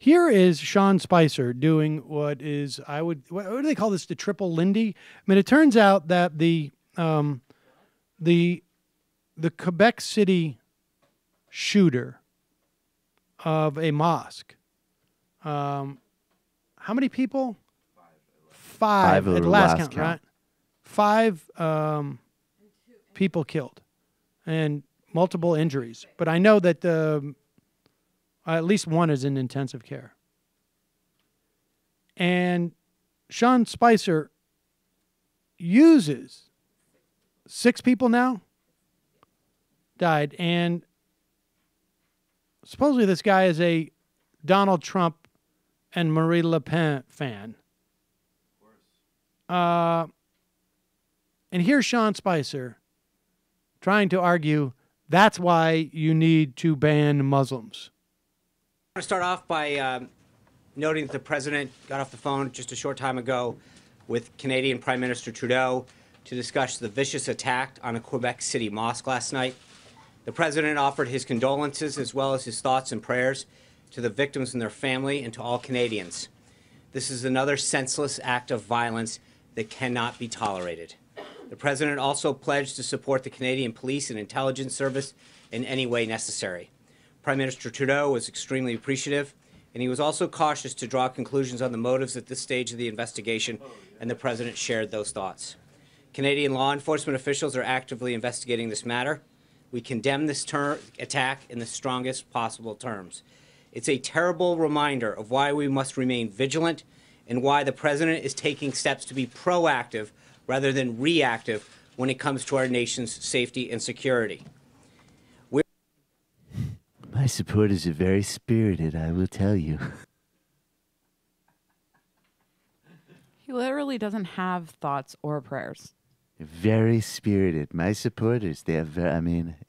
Here is Sean Spicer doing what do they call this? The triple Lindy. I mean, it turns out that the Quebec City shooter of a mosque. How many people? Five at the last count, right? 5 people killed and multiple injuries. But I know that at least one is in intensive care. And Sean Spicer uses 6 people now died. And supposedly this guy is a Donald Trump and Marie Le Pen fan. And here's Sean Spicer trying to argue that's why you need to ban Muslims. I want to start off by noting that the president got off the phone just a short time ago with Canadian Prime Minister Trudeau to discuss the vicious attack on a Quebec City mosque last night. The president offered his condolences as well as his thoughts and prayers to the victims and their family and to all Canadians. This is another senseless act of violence that cannot be tolerated. The president also pledged to support the Canadian Police and Intelligence Service in any way necessary. Prime Minister Trudeau was extremely appreciative, and he was also cautious to draw conclusions on the motives at this stage of the investigation, and the president shared those thoughts. Canadian law enforcement officials are actively investigating this matter. We condemn this attack in the strongest possible terms. It's a terrible reminder of why we must remain vigilant and why the president is taking steps to be proactive rather than reactive when it comes to our nation's safety and security. My supporters are very spirited, I will tell you. He literally doesn't have thoughts or prayers. Very spirited. My supporters, they have,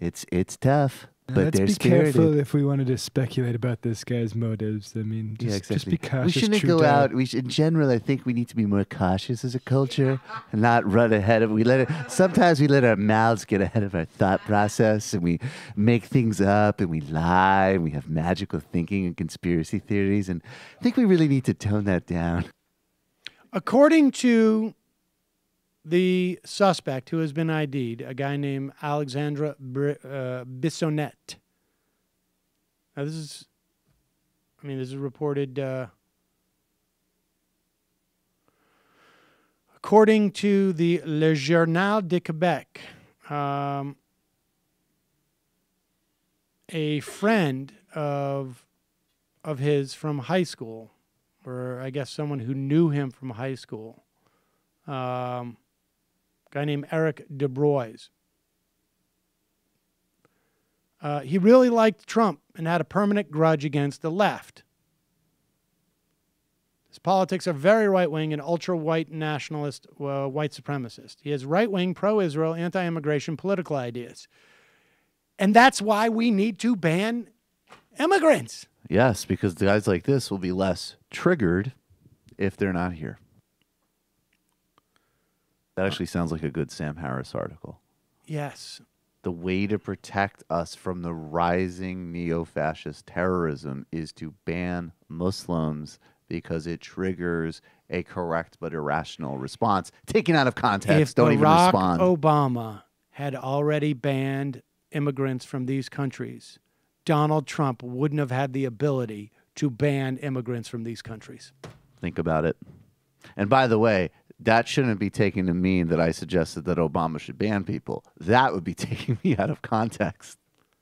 it's tough, but let's they're be spirited. careful if we wanted to speculate about this guy's motives. I mean, just be cautious. We shouldn't go out. In general, I think we need to be more cautious as a culture and not run ahead of. Sometimes we let our mouths get ahead of our thought process, and we make things up, and we lie, and we have magical thinking and conspiracy theories, and I think we really need to tone that down. According to the suspect who has been ID'd, a guy named Alexandre Bissonnette. Now this is reported according to the Le Journal de Quebec. A friend of his from high school, or I guess someone who knew him from high school, guy named Eric DeBroise. He really liked Trump and had a permanent grudge against the left. His politics are very right-wing and ultra-white nationalist, white supremacist. He has right-wing, pro-Israel, anti-immigration political ideas. And that's why we need to ban immigrants. Yes, because the guys like this will be less triggered if they're not here. That actually sounds like a good Sam Harris article. Yes. The way to protect us from the rising neo-fascist terrorism is to ban Muslims because it triggers a correct but irrational response. Taken out of context, don't even respond. If Barack Obama had already banned immigrants from these countries, Donald Trump wouldn't have had the ability to ban immigrants from these countries. Think about it. And by the way, that shouldn't be taken to mean that I suggested that Obama should ban people. That would be taking me out of context.